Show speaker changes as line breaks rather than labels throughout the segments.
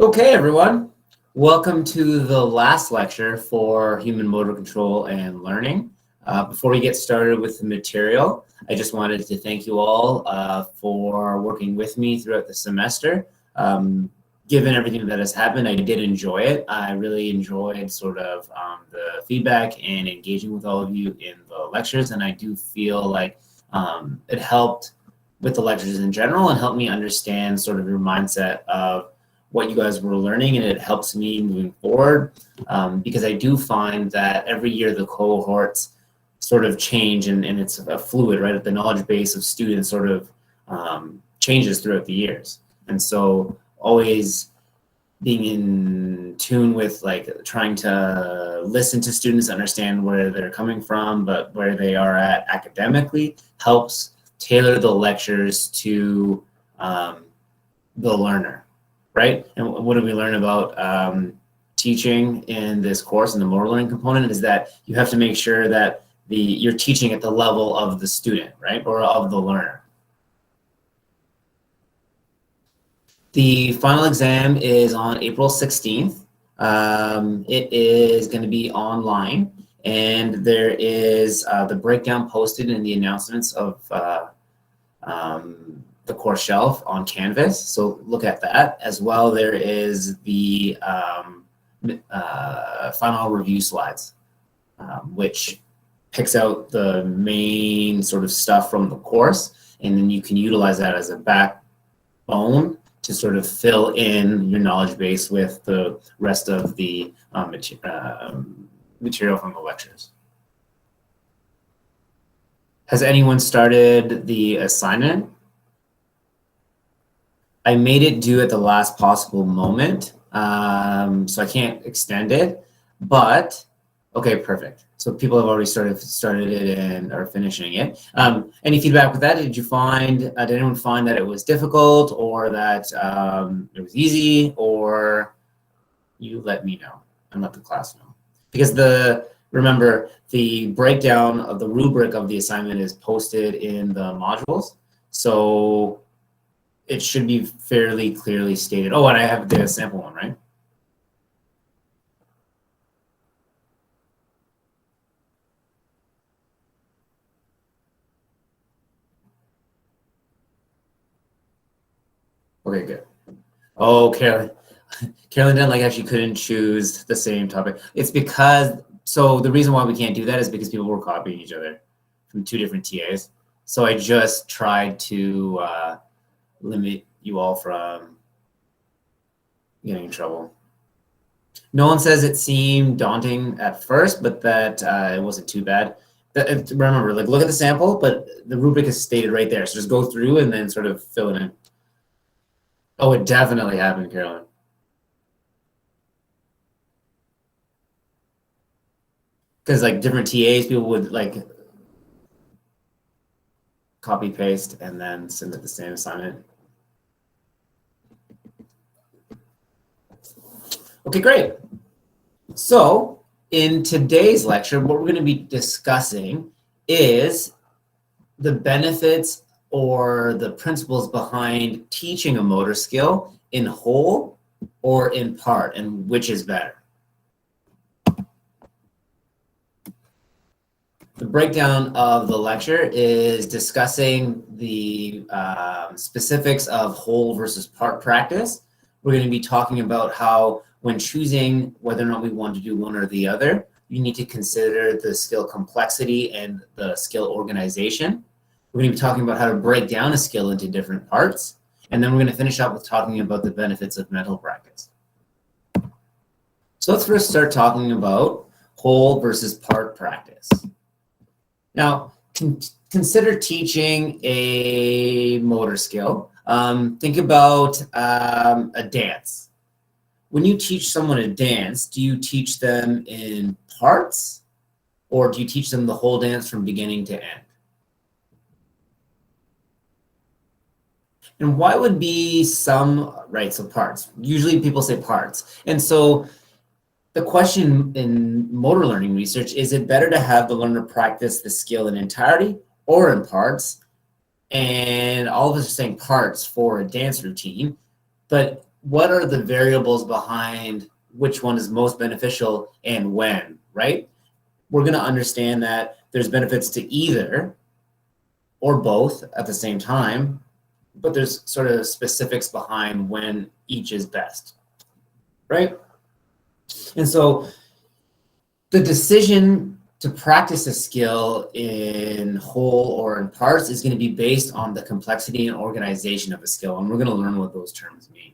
Okay, everyone. Welcome to the last lecture for human motor control and learning. Before we get started with the material, I just wanted to thank you all for working with me throughout the semester. Given everything that has happened, I did enjoy it. I really enjoyed sort of the feedback and engaging with all of you in the lectures, and I do feel like it helped with the lectures in general and helped me understand sort of your mindset of what you guys were learning, and it helps me moving forward because I do find that every year the cohorts sort of change and it's a fluid, right? The knowledge base of students sort of changes throughout the years. And so always being in tune with like trying to listen to students, understand where they're coming from, but where they are at academically helps tailor the lectures to the learner. Right? And what did we learn about teaching in this course in the motor learning component is that you have to make sure that you're teaching at the level of the student, right? Or of the learner. The final exam is on April 16th. It is going to be online, and there is the breakdown posted in the announcements of the course shelf on Canvas, so look at that. As well, there is the final review slides, which picks out the main sort of stuff from the course, and then you can utilize that as a backbone to sort of fill in your knowledge base with the rest of the material from the lectures. Has anyone started the assignment? I made it due at the last possible moment, so I can't extend it, but okay, perfect. So people have already started it and are finishing it. Any feedback with that? Did anyone find that it was difficult or that it was easy, or you let me know and let the class know? Because remember, the breakdown of the rubric of the assignment is posted in the modules, so it should be fairly clearly stated. Oh, and I have the sample one, right? Okay, good. Oh, Carolyn didn't like how she couldn't choose the same topic. It's because, so the reason why we can't do that is because people were copying each other from two different TAs. So I just tried to limit you all from getting in trouble. No one says it seemed daunting at first, but that it wasn't too bad. Remember, like, look at the sample, but the rubric is stated right there. So just go through and then sort of fill it in. Oh, it definitely happened, Carolyn. Because like different TAs, people would like copy paste and then send it the same assignment. Okay, great. So in today's lecture, what we're going to be discussing is the benefits or the principles behind teaching a motor skill in whole or in part, and which is better. The breakdown of the lecture is discussing the specifics of whole versus part practice. We're going to be talking about how when choosing whether or not we want to do one or the other, you need to consider the skill complexity and the skill organization. We're going to be talking about how to break down a skill into different parts. And then we're going to finish up with talking about the benefits of mental practice. So let's first start talking about whole versus part practice. Now, consider teaching a motor skill. Think about a dance. When you teach someone a dance, do you teach them in parts, or do you teach them the whole dance from beginning to end? And why would be some, right, so parts. Usually people say parts. And so the question in motor learning research, is it better to have the learner practice the skill in entirety or in parts? And all of us are saying parts for a dance routine, but what are the variables behind which one is most beneficial and when, right? We're going to understand that there's benefits to either or both at the same time, but there's sort of specifics behind when each is best, right? And so the decision to practice a skill in whole or in parts is going to be based on the complexity and organization of a skill, and we're going to learn what those terms mean.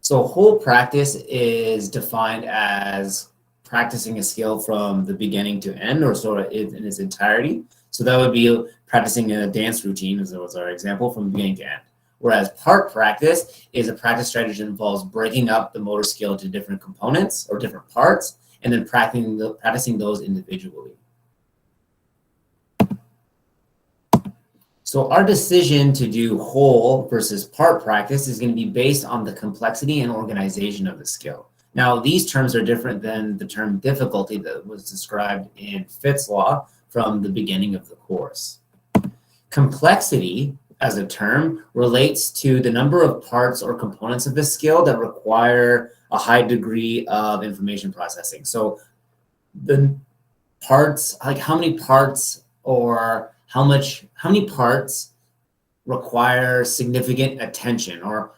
So whole practice is defined as practicing a skill from the beginning to end, or sort of in its entirety. So that would be practicing a dance routine, as was our example, from beginning to end. Whereas part practice is a practice strategy that involves breaking up the motor skill into different components or different parts, and then practicing those individually. So our decision to do whole versus part practice is going to be based on the complexity and organization of the skill. Now, these terms are different than the term difficulty that was described in Fitt's law from the beginning of the course. Complexity, as a term, relates to the number of parts or components of the skill that require a high degree of information processing. So the parts, like how many parts or how many parts require significant attention, or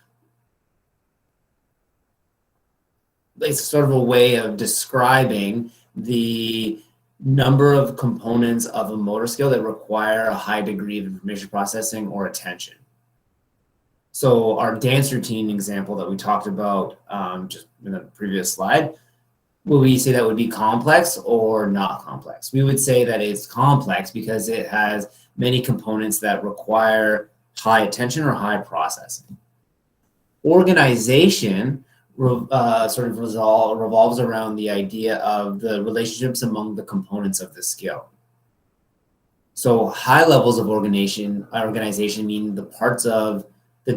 it's sort of a way of describing the number of components of a motor skill that require a high degree of information processing or attention. So our dance routine example that we talked about just in the previous slide, would we say that would be complex or not complex? We would say that it's complex because it has many components that require high attention or high processing. Organization sort of revolves around the idea of the relationships among the components of the skill. So high levels of organization mean the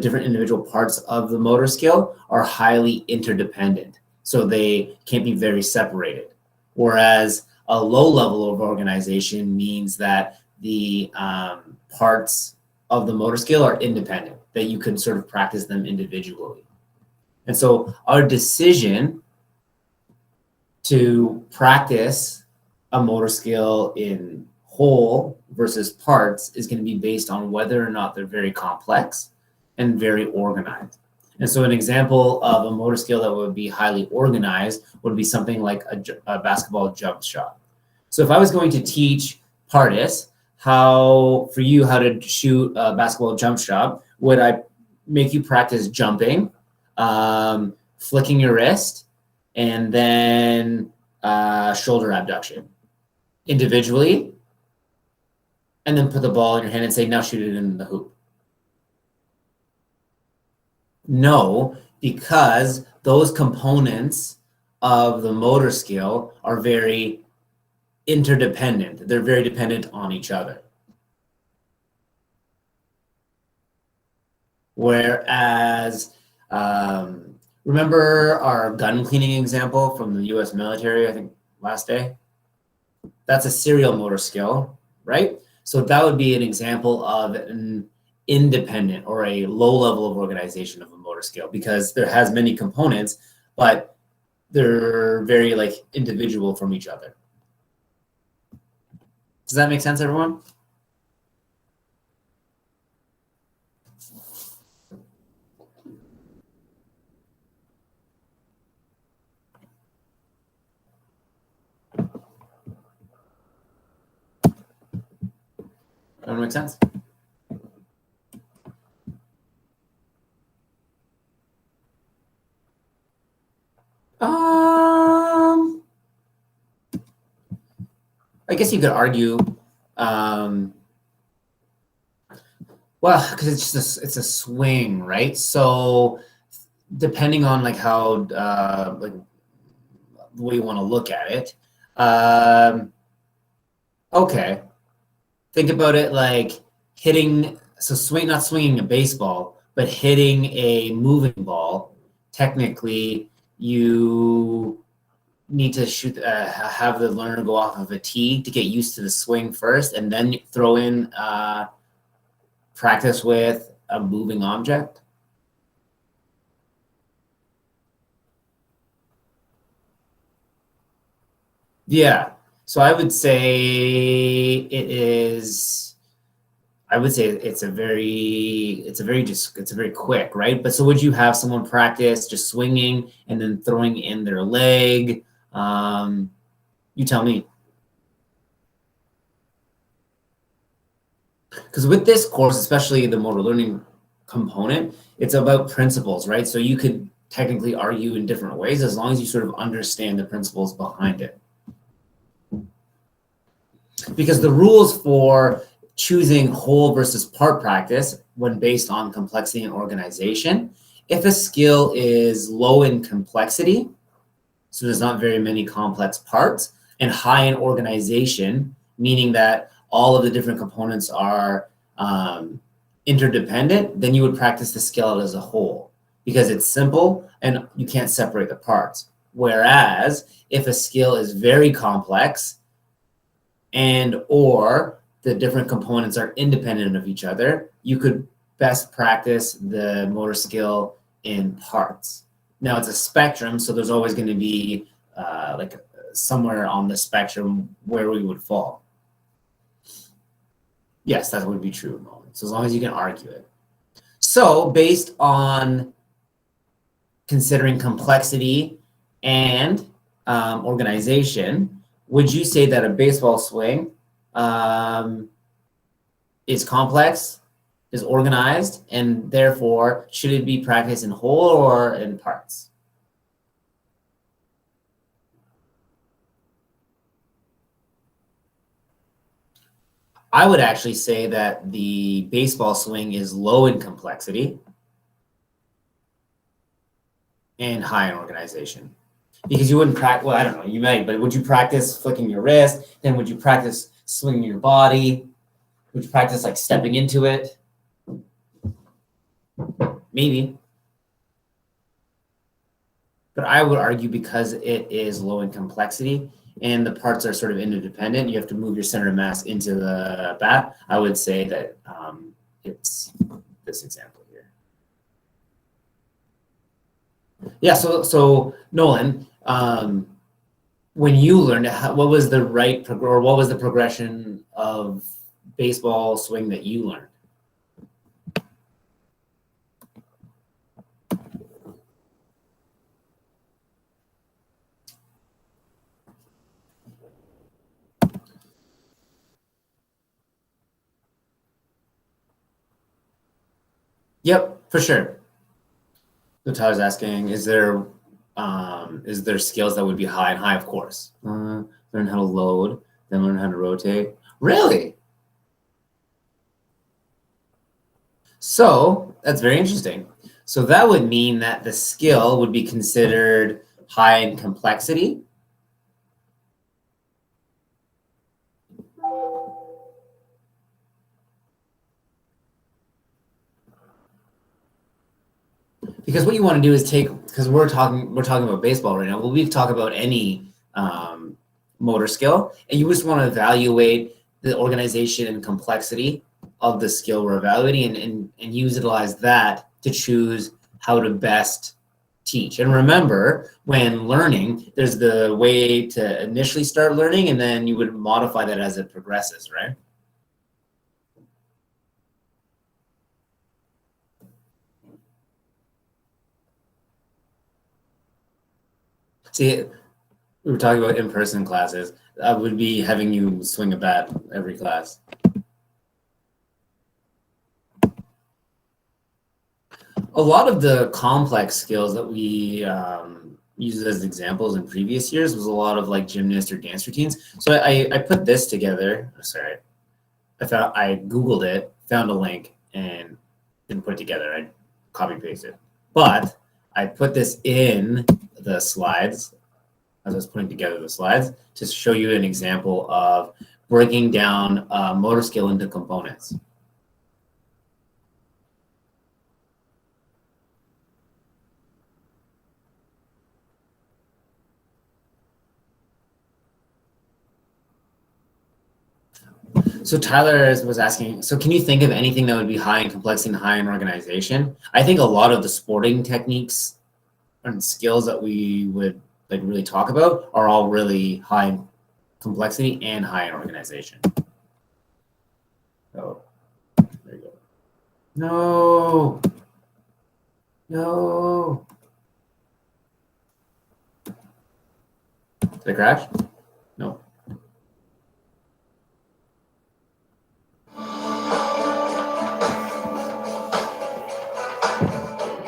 different individual parts of the motor skill are highly interdependent. So they can't be very separated. Whereas a low level of organization means that the parts of the motor skill are independent, that you can sort of practice them individually. And so our decision to practice a motor skill in whole versus parts is going to be based on whether or not they're very complex and very organized. And so an example of a motor skill that would be highly organized would be something like a basketball jump shot. So if I was going to teach Pardis how to shoot a basketball jump shot, would I make you practice jumping, flicking your wrist, and then shoulder abduction individually, and then put the ball in your hand and say, now shoot it in the hoop? No, because those components of the motor skill are very interdependent. They're very dependent on each other. Whereas, remember our gun cleaning example from the US military, I think last day? That's a serial motor skill, right? So that would be an example of an independent or a low level of organization of a motor skill, because there has many components, but they're very individual from each other. Does that make sense, everyone? That make sense? I guess you could argue, well, because it's a swing, right? So depending on how the way you want to look at it, okay. Think about it like hitting, not swinging a baseball, but hitting a moving ball. Technically, you need to have the learner go off of a tee to get used to the swing first, and then throw in practice with a moving object. Yeah. So I would say it is. I would say it's a very quick, right? But so would you have someone practice just swinging and then throwing in their leg? Um, you tell me. Because with this course, especially the motor learning component, it's about principles, right? So you could technically argue in different ways as long as you sort of understand the principles behind it. Because the rules for choosing whole versus part practice when based on complexity and organization, if a skill is low in complexity, so there's not very many complex parts, and high in organization, meaning that all of the different components are interdependent, then you would practice the skill as a whole because it's simple and you can't separate the parts. Whereas if a skill is very complex and or the different components are independent of each other, you could best practice the motor skill in parts. Now it's a spectrum, so there's always going to be like somewhere on the spectrum where we would fall. Yes, that would be true. So as long as you can argue it. So based on considering complexity and organization, would you say that a baseball swing is complex, is organized, and therefore should it be practiced in whole or in parts? I would actually say that the baseball swing is low in complexity and high in organization. Because you wouldn't practice, well, I don't know, you might, but would you practice flicking your wrist? Then would you practice swinging your body? Would you practice like stepping into it? Maybe. But I would argue because it is low in complexity and the parts are sort of interdependent, you have to move your center of mass into the bat. I would say that it's this example here. Yeah, so Nolan, when you learned, what was the what was the progression of baseball swing that you learned? Yep, for sure. So Tyler's asking, is there skills that would be high and high? Of course. Learn how to load, then learn how to rotate. Really? So that's very interesting. So that would mean that the skill would be considered high in complexity. Because what you want to do is take, because we're talking about baseball right now. Well, we talk about any motor skill, and you just want to evaluate the organization and complexity of the skill we're evaluating, and utilize that to choose how to best teach. And remember, when learning, there's the way to initially start learning, and then you would modify that as it progresses, right? See, we were talking about in-person classes. I would be having you swing a bat every class. A lot of the complex skills that we used as examples in previous years was a lot of like gymnast or dance routines. So I put this together. Sorry, I Googled it, found a link, and didn't put it together. I copy pasted, but I put this in the slides as I was putting together the slides to show you an example of breaking down motor skill into components. So Tyler was asking, so can you think of anything that would be high in complexity and high in organization? I think a lot of the sporting techniques and skills that we would like really talk about are all really high complexity and high in organization. Oh, there you go. No. No. Did it crash? No.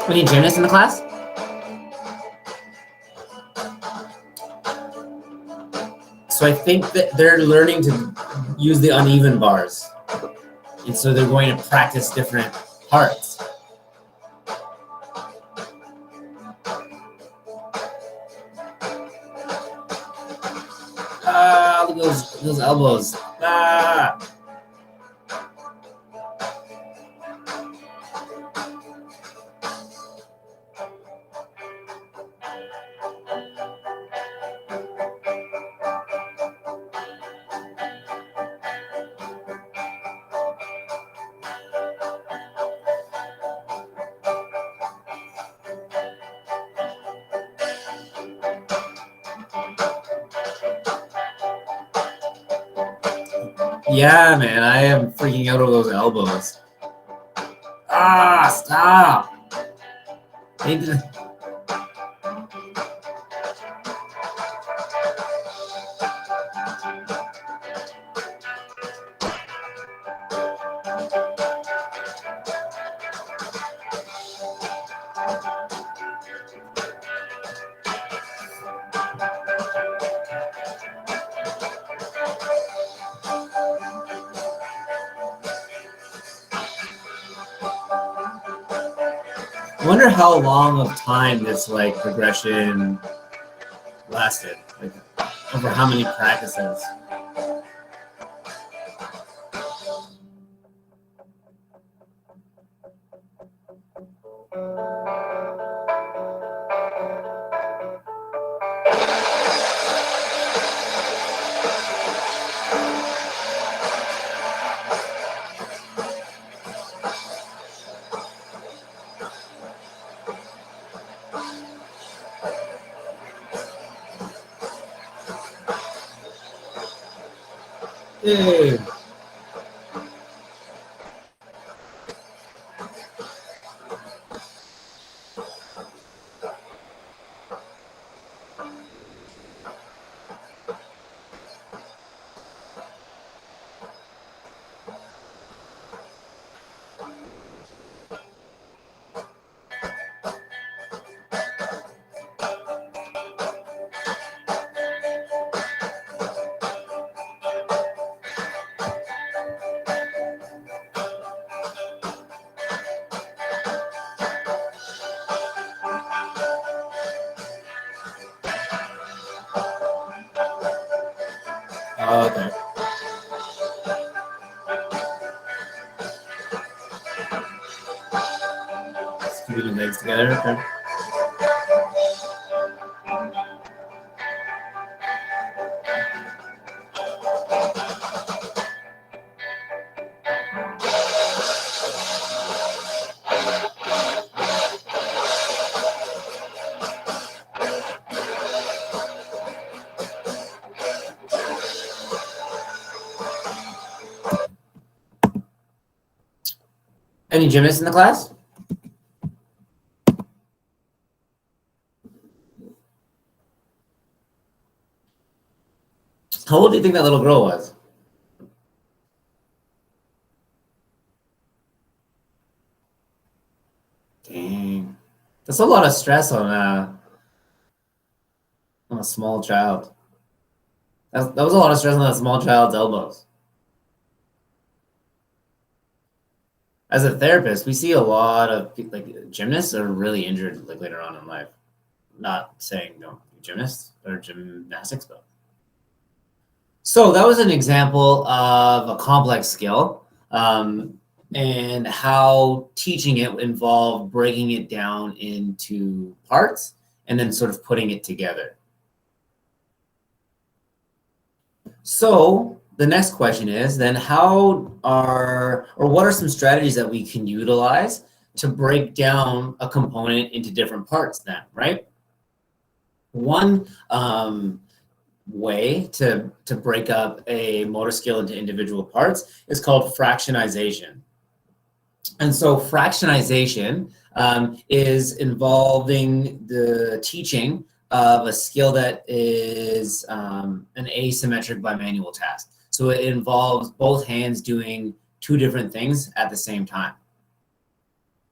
Any gymnasts in the class? So I think that they're learning to use the uneven bars. And so they're going to practice different parts. Ah, look at those elbows. Ah. Yeah, man, I am freaking out over those elbows. Ah, stop. I wonder how long of time this like progression lasted, like over how many practices. Hey. Okay. Keeping the legs together. Okay. Any gymnasts in the class? How old do you think that little girl was? Dang. That's a lot of stress on a small child. That was a lot of stress on that small child's elbows. As a therapist, we see a lot of like gymnasts are really injured like later on in life. Not saying no gymnasts or gymnastics, but so that was an example of a complex skill and how teaching it involved breaking it down into parts and then sort of putting it together. So the next question is then what are some strategies that we can utilize to break down a component into different parts then, right? One way to break up a motor skill into individual parts is called fractionization. And so fractionization is involving the teaching of a skill that is an asymmetric bimanual task. So it involves both hands doing two different things at the same time.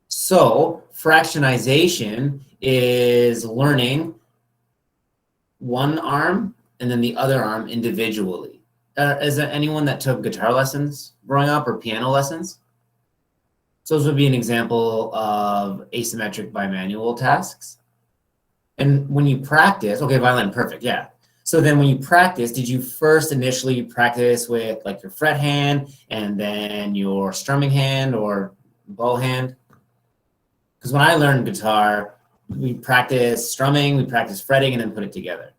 So fractionization is learning one arm and then the other arm individually. Is there anyone that took guitar lessons growing up or piano lessons? So this would be an example of asymmetric bimanual tasks. And when you practice, okay, violin, perfect, yeah. So then when you practice, did you first initially practice with like your fret hand and then your strumming hand or bow hand? Because when I learned guitar, we practice strumming, we practice fretting, and then put it together.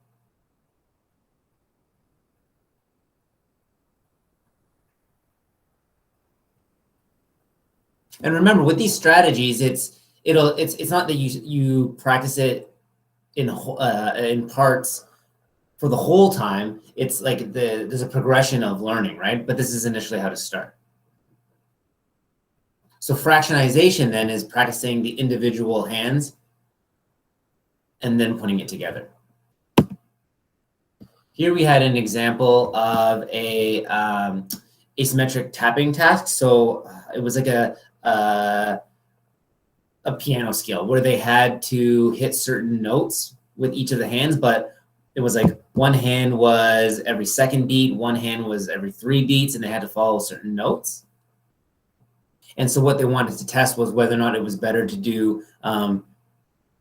And remember, with these strategies, it's not that you practice it in parts for the whole time. It's like there's a progression of learning, right? But this is initially how to start. So fractionization then is practicing the individual hands and then putting it together. Here we had an example of a asymmetric tapping task. So it was like a piano scale where they had to hit certain notes with each of the hands, but it was like one hand was every second beat, one hand was every 3 beats, and they had to follow certain notes. And so what they wanted to test was whether or not it was better to do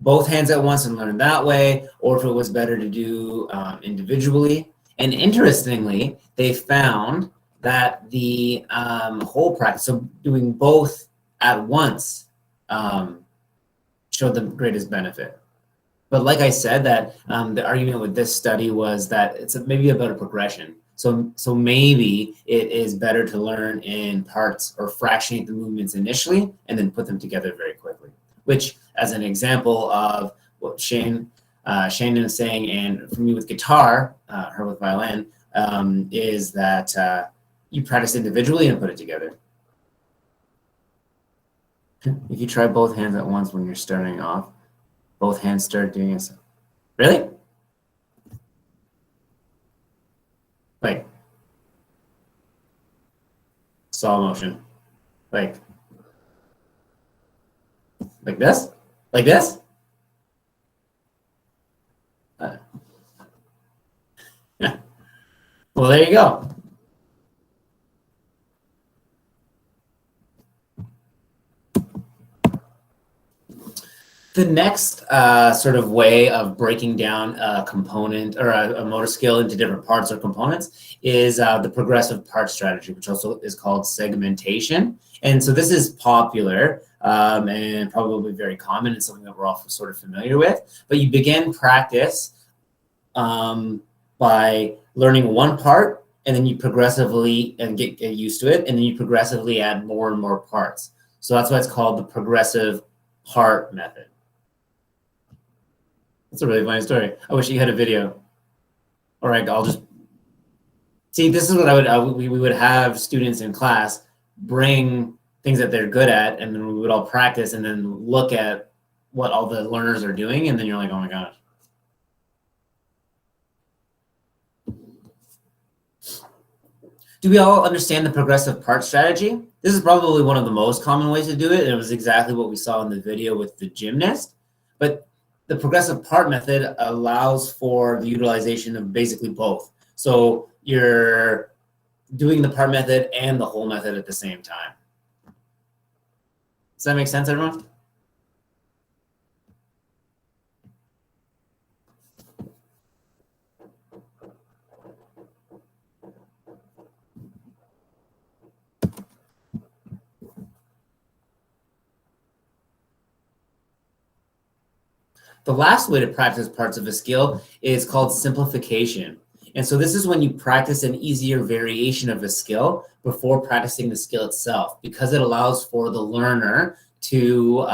both hands at once and learn that way, or if it was better to do individually. And interestingly, they found that the whole practice, so doing both at once, showed the greatest benefit. But like I said, that the argument with this study was that it's maybe about a progression. So maybe it is better to learn in parts or fractionate the movements initially and then put them together very quickly. Which, as an example of what Shane is saying, and for me with guitar, her with violin, is that you practice individually and put it together. If you try both hands at once when you're starting off, both hands start doing it. Really? Like saw motion, like this, like this. Yeah. Well, there you go. The next sort of way of breaking down a component or a motor skill into different parts or components is the progressive part strategy, which also is called segmentation. And so this is popular and probably very common and something that we're all sort of familiar with. But you begin practice by learning one part, and then you progressively get used to it, and then you progressively add more and more parts. So that's why it's called the progressive part method. That's a really funny story. I wish you had a video. All right, I'll just see. This is what we would have students in class bring things that they're good at, and then we would all practice and then look at what all the learners are doing, and then you're like, oh my gosh. Do we all understand the progressive part strategy? This is probably one of the most common ways to do it, and it was exactly what we saw in the video with the gymnast. But the progressive part method allows for the utilization of basically both. So you're doing the part method and the whole method at the same time. Does that make sense, everyone? The last way to practice parts of a skill is called simplification. And so this is when you practice an easier variation of a skill before practicing the skill itself, because it allows for the learner to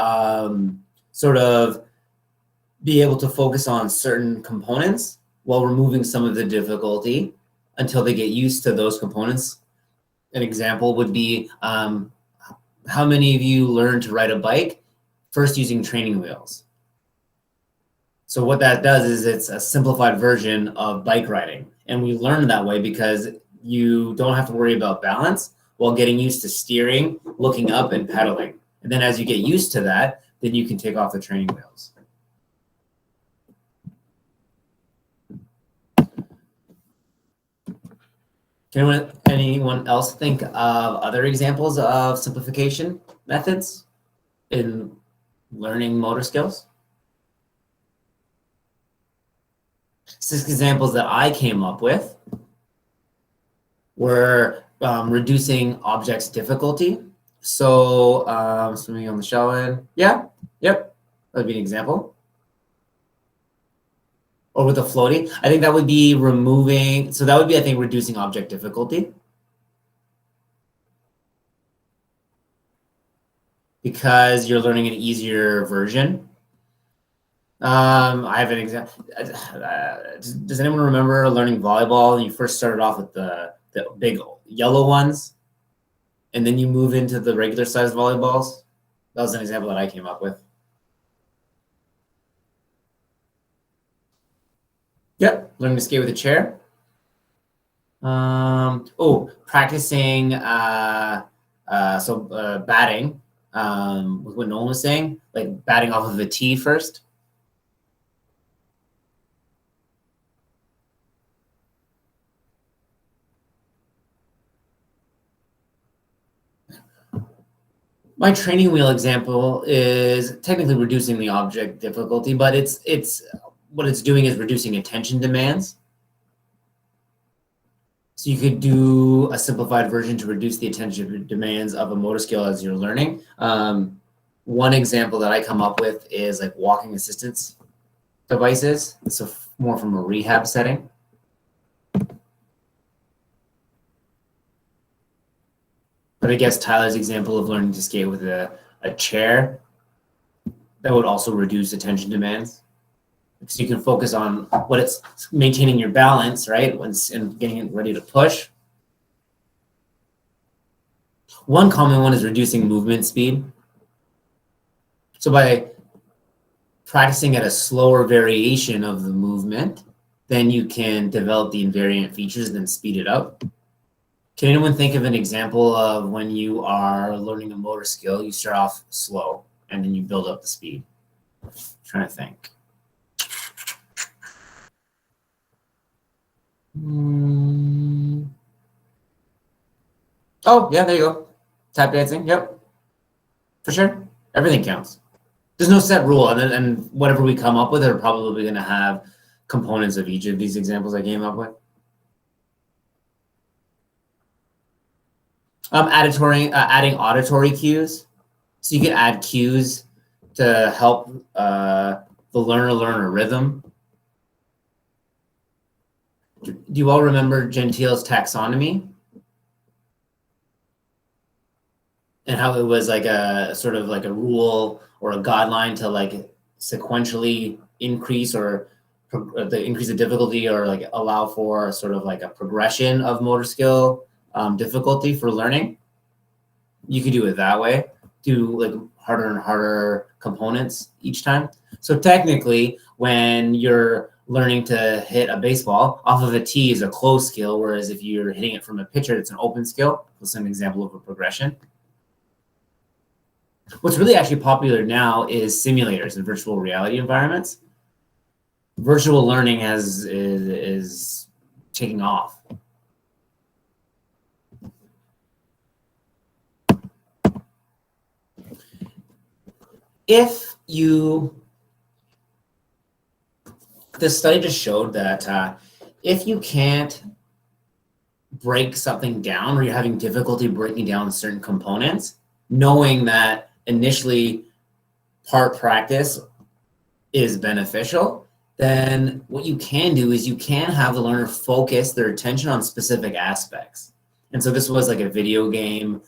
sort of be able to focus on certain components while removing some of the difficulty until they get used to those components. An example would be, how many of you learned to ride a bike first using training wheels? So what that does is it's a simplified version of bike riding. And we learn that way because you don't have to worry about balance while getting used to steering, looking up, and pedaling. And then as you get used to that, then you can take off the training wheels. Can anyone else think of other examples of simplification methods in learning motor skills? 6 examples that I came up with were reducing objects difficulty. So swimming on the shell end. Yeah, yep, that would be an example. Or with the floating, I think that would be removing, so that would be, I think, reducing object difficulty. Because you're learning an easier version. I have an example. Does anyone remember learning volleyball? You first started off with the big yellow ones, and then you move into the regular size volleyballs. That was an example that I came up with. Yep, learning to skate with a chair. Practicing batting. With what Nolan was saying, like batting off of a tee first. My training wheel example is technically reducing the object difficulty, but it's what it's doing is reducing attention demands. So you could do a simplified version to reduce the attention demands of a motor skill as you're learning. One example that I come up with is like walking assistance devices. So more from a rehab setting. But I guess Tyler's example of learning to skate with a chair, that would also reduce attention demands. So you can focus on what it's maintaining your balance, right? And getting it ready to push. One common one is reducing movement speed. So by practicing at a slower variation of the movement, then you can develop the invariant features and then speed it up. Can anyone think of an example of when you are learning a motor skill, you start off slow and then you build up the speed? I'm trying to think. Oh, yeah, there you go. Tap dancing, yep. For sure, everything counts. There's no set rule, and whatever we come up with are probably going to have components of each of these examples I came up with. Adding auditory cues. So you can add cues to help the learner learn a rhythm. Do you all remember Gentile's taxonomy? And how it was like a sort of like a rule or a guideline to like sequentially increase or increase the difficulty or like allow for sort of like a progression of motor skill difficulty for learning. You could do it that way. Do like harder and harder components each time. So technically, when you're learning to hit a baseball off of a tee is a closed skill, whereas if you're hitting it from a pitcher, it's an open skill. That's an example of a progression. What's really actually popular now is simulators and virtual reality environments. Virtual learning is taking off. The study just showed that if you can't break something down or you're having difficulty breaking down certain components, knowing that initially part practice is beneficial, then what you can do is you can have the learner focus their attention on specific aspects. And so this was like a video game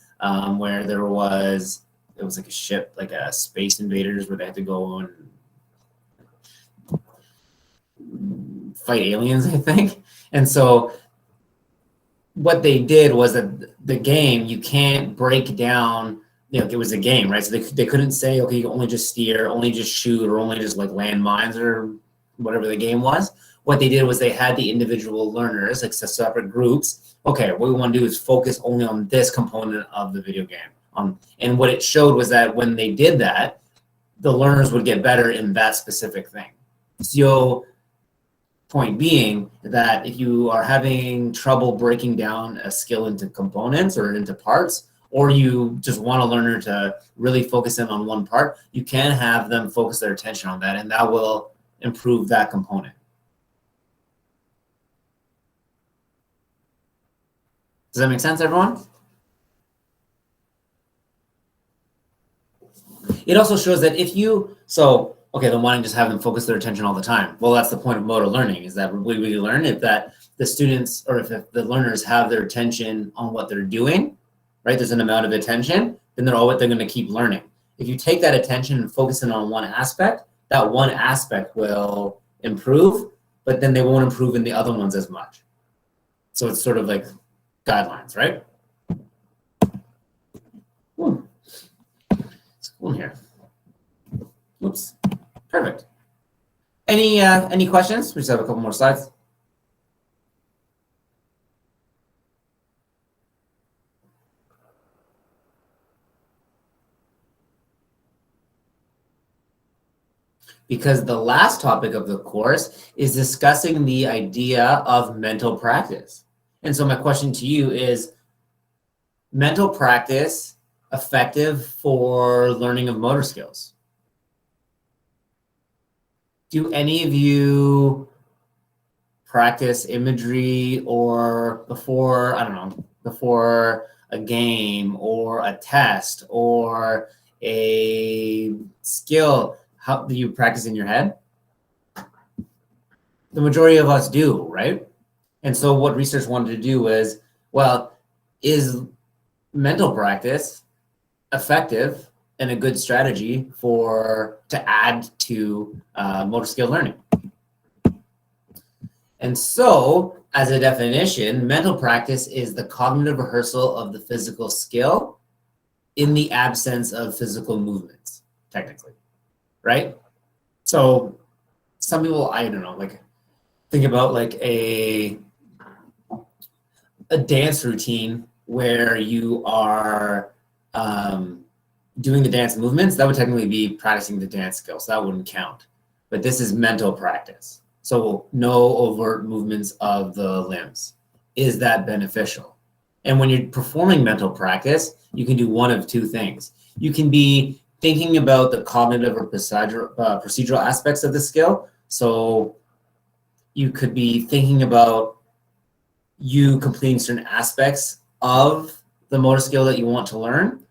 where it was like a ship, like a Space Invaders, where they had to go and fight aliens, I think. And so what they did was that the game, you can't break down, it was a game, right? So they couldn't say, okay, you can only just steer, only just shoot, or only just like land mines or whatever the game was. What they did was they had the individual learners, like separate groups. Okay, what we want to do is focus only on this component of the video game. And what it showed was that when they did that, the learners would get better in that specific thing. So point being that if you are having trouble breaking down a skill into components or into parts, or you just want a learner to really focus in on one part, you can have them focus their attention on that, and that will improve that component. Does that make sense, everyone? It also shows that if you, okay, then why don't you just have them focus their attention all the time? Well, that's the point of motor learning, is that we learn if that the students, or if the learners have their attention on what they're doing, right? There's an amount of attention, then they're going to keep learning. If you take that attention and focus in on one aspect, that one aspect will improve, but then they won't improve in the other ones as much. So it's sort of like guidelines, right? It's cool here. Oops. Perfect. Any questions? We just have a couple more slides. Because the last topic of the course is discussing the idea of mental practice. And so my question to you is, mental practice effective for learning of motor skills? Do any of you practice imagery or before a game or a test or a skill? How do you practice in your head? The majority of us do, right? And so what research wanted to do was, well, is mental practice effective and a good strategy to add to motor skill learning? And so, as a definition, mental practice is the cognitive rehearsal of the physical skill in the absence of physical movements, technically, right? So some people, I don't know, like think about like a dance routine where you are doing the dance movements. That would technically be practicing the dance skill, so that wouldn't count. But this is mental practice. So no overt movements of the limbs. Is that beneficial? And when you're performing mental practice, you can do one of two things. You can be thinking about the cognitive or procedural aspects of the skill. So you could be thinking about you completing certain aspects of the motor skill that you want to learn,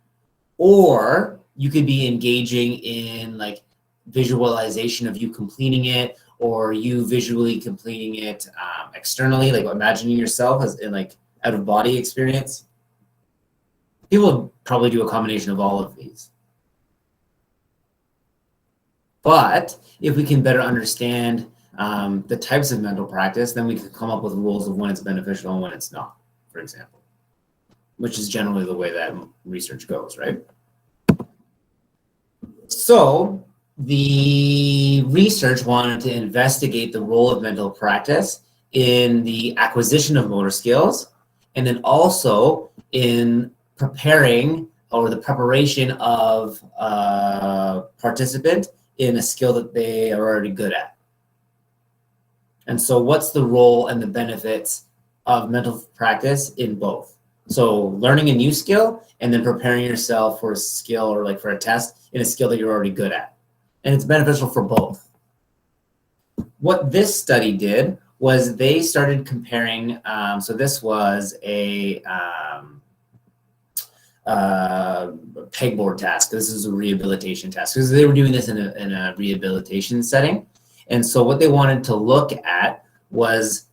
or you could be engaging in like visualization of you completing it, or you visually completing it externally, like imagining yourself as in like out of body experience. People probably do a combination of all of these. But if we can better understand the types of mental practice, then we can come up with rules of when it's beneficial and when it's not, for example, which is generally the way that research goes, right? So the research wanted to investigate the role of mental practice in the acquisition of motor skills, and then also in preparing or the preparation of a participant in a skill that they are already good at. And so what's the role and the benefits of mental practice in both? So learning a new skill and then preparing yourself for a skill or like for a test in a skill that you're already good at. And it's beneficial for both. What this study did was they started comparing, so this was a pegboard task. This is a rehabilitation task because they were doing this in a rehabilitation setting. And so what they wanted to look at was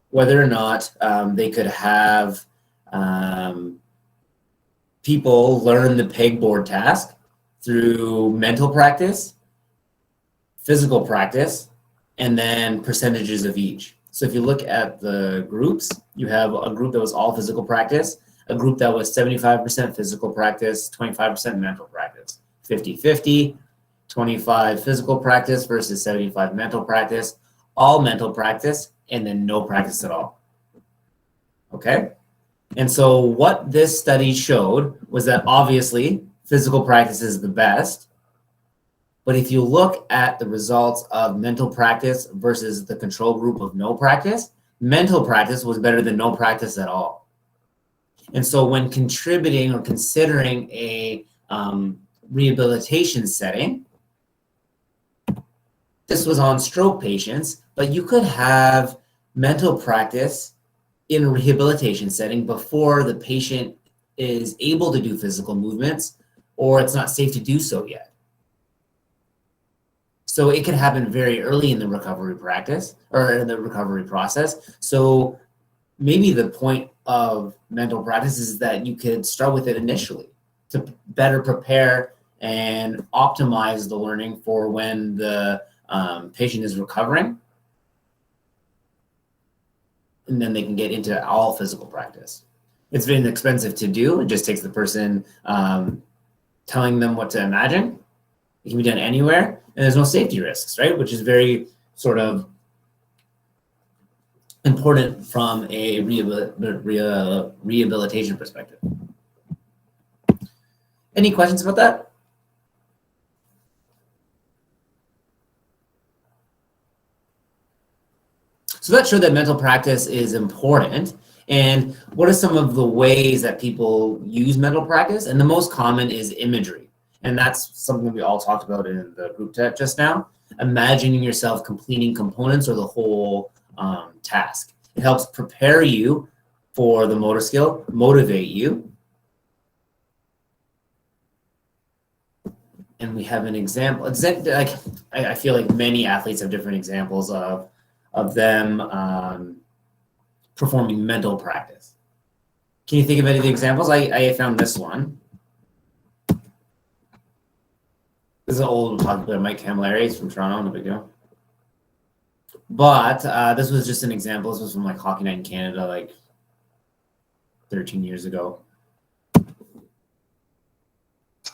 whether or not they could have people learn the pegboard task through mental practice, physical practice, and then percentages of each. So if you look at the groups, you have a group that was all physical practice, a group that was 75% physical practice, 25% mental practice, 50-50, 25 physical practice versus 75 mental practice, all mental practice, and then no practice at all. Okay? And so what this study showed was that obviously physical practice is the best, but if you look at the results of mental practice versus the control group of no practice, mental practice was better than no practice at all. And so when contributing or considering a rehabilitation setting, this was on stroke patients, but you could have mental practice in a rehabilitation setting before the patient is able to do physical movements, or it's not safe to do so yet. So it can happen very early in the recovery practice or in the recovery process. So maybe the point of mental practice is that you could start with it initially to better prepare and optimize the learning for when the patient is recovering. And then they can get into all physical practice. It's been expensive to do. It just takes the person telling them what to imagine. It can be done anywhere, and there's no safety risks, right? Which is very sort of important from a rehabilitation perspective. Any questions about that? So that showed that mental practice is important. And what are some of the ways that people use mental practice? And the most common is imagery. And that's something we all talked about in the group chat just now. Imagining yourself completing components or the whole task. It helps prepare you for the motor skill, motivate you. And we have an example. Like I feel like many athletes have different examples of them performing mental practice. Can you think of any of the examples? I found this one. This is an old popular Mike Camilleri. He's from Toronto, no big deal. But this was just an example. This was from like Hockey Night in Canada, like 13 years ago.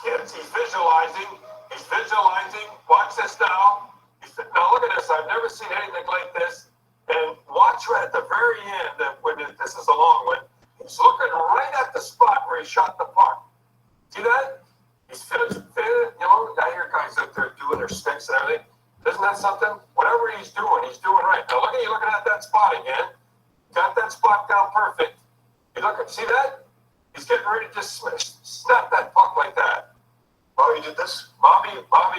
Kids, he's visualizing. Watch this now. Now look at this. I've never seen anything like this. And watch right at the very end, when this is a long one, he's looking right at the spot where he shot the puck. See that? He's fitted, you know, I hear guys out there doing their sticks and everything. Isn't that something? Whatever he's doing right. Now look at you looking at that spot again. Got that spot down perfect. You look at, see that? He's getting ready to just snap that puck like that. Bobby did this. Bobby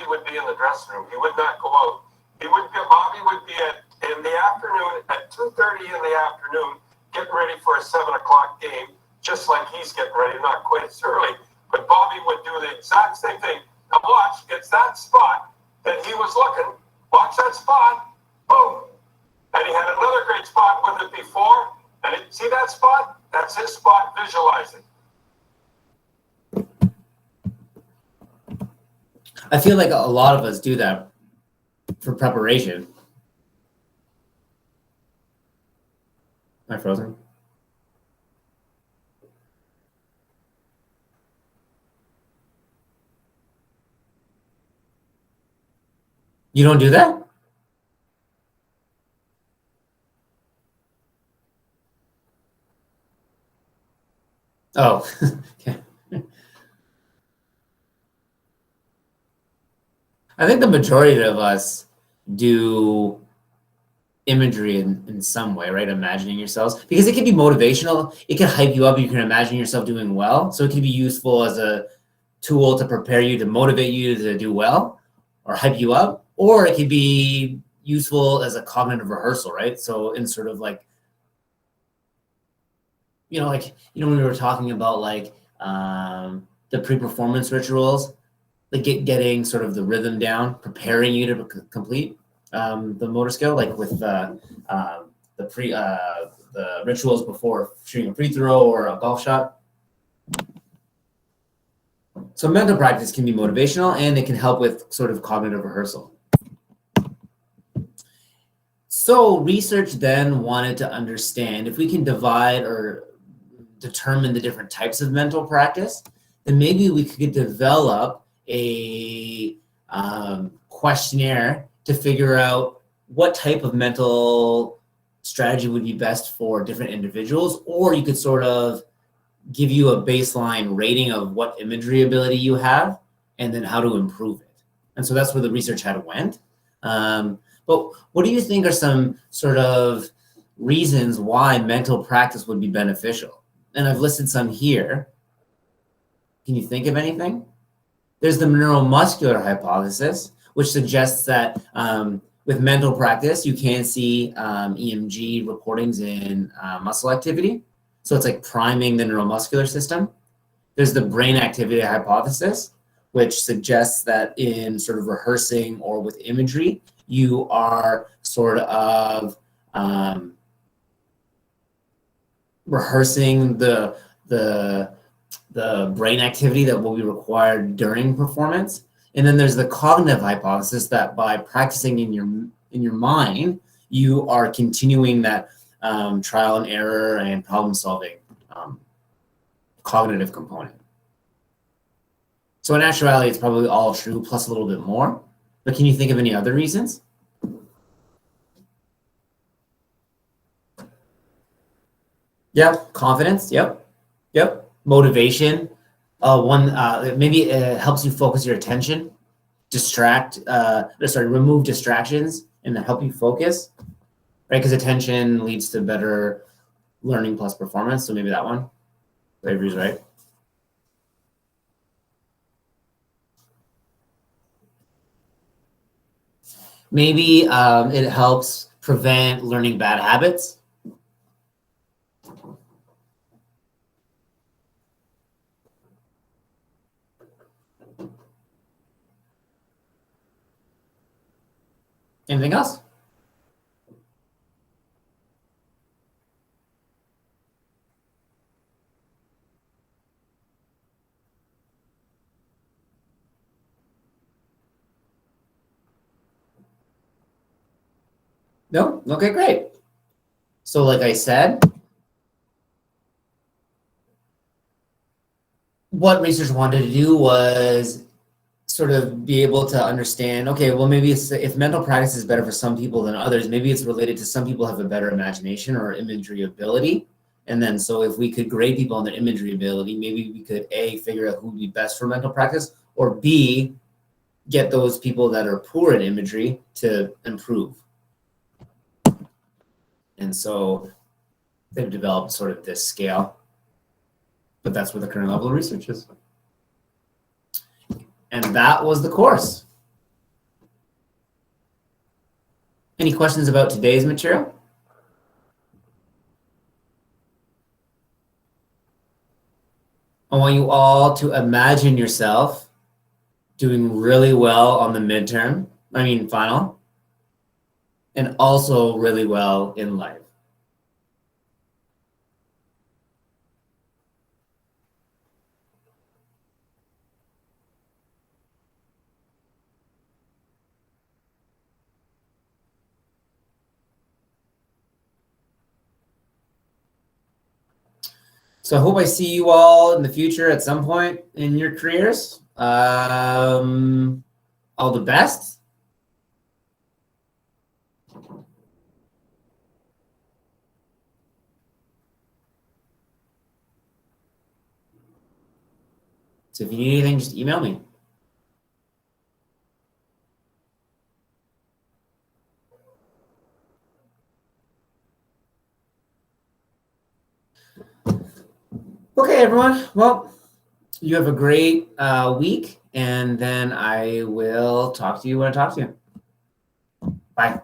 would be in the dressing room. He would not go out. Bobby would be in the afternoon at 2:30 in the afternoon, getting ready for a 7 o'clock game, just like he's getting ready, not quite as early. But Bobby would do the exact same thing. Now watch, it's that spot that he was looking. Watch that spot. Boom. And he had another great spot with it before. And see that spot? That's his spot visualizing.
I feel like a lot of us do that for preparation. Am I frozen? You don't do that? Oh, okay. I think the majority of us do imagery in some way, right? Imagining yourselves, because it can be motivational. It can hype you up. You can imagine yourself doing well. So it can be useful as a tool to prepare you, to motivate you to do well or hype you up, or it could be useful as a cognitive rehearsal, right? So in sort of like, when we were talking about like the pre-performance rituals, like getting sort of the rhythm down, preparing you to complete the motor skill, like with the rituals before shooting a free throw or a golf shot. So mental practice can be motivational, and it can help with sort of cognitive rehearsal. So research then wanted to understand if we can divide or determine the different types of mental practice, then maybe we could develop a questionnaire to figure out what type of mental strategy would be best for different individuals, or you could sort of give you a baseline rating of what imagery ability you have and then how to improve it. And so that's where the research had went. But what do you think are some sort of reasons why mental practice would be beneficial? And I've listed some here. Can you think of anything? There's the neuromuscular hypothesis, which suggests that with mental practice, you can see EMG recordings in muscle activity. So it's like priming the neuromuscular system. There's the brain activity hypothesis, which suggests that in sort of rehearsing or with imagery, you are sort of rehearsing the brain activity that will be required during performance. And then there's the cognitive hypothesis that by practicing in your mind, you are continuing that trial and error and problem solving cognitive component. So in actuality, it's probably all true plus a little bit more. But can you think of any other reasons? Yep, confidence. Yep. Motivation. Maybe it helps you focus your attention, remove distractions and help you focus, right? Because attention leads to better learning plus performance. So maybe that one. Avery's right. Maybe it helps prevent learning bad habits. Anything else? No? Okay, great. So like I said, what research wanted to do was sort of be able to understand, okay, well, maybe if mental practice is better for some people than others, maybe it's related to some people have a better imagination or imagery ability. And then so if we could grade people on their imagery ability, maybe we could A, figure out who would be best for mental practice, or B, get those people that are poor at imagery to improve. And so they've developed sort of this scale, but that's where the current level of research is. And that was the course. Any questions about today's material? I want you all to imagine yourself doing really well on the final, and also really well in life. So I hope I see you all in the future at some point in your careers. All the best. So if you need anything, just email me. Okay, everyone. Well, you have a great week, and then I will talk to you when I talk to you. Bye.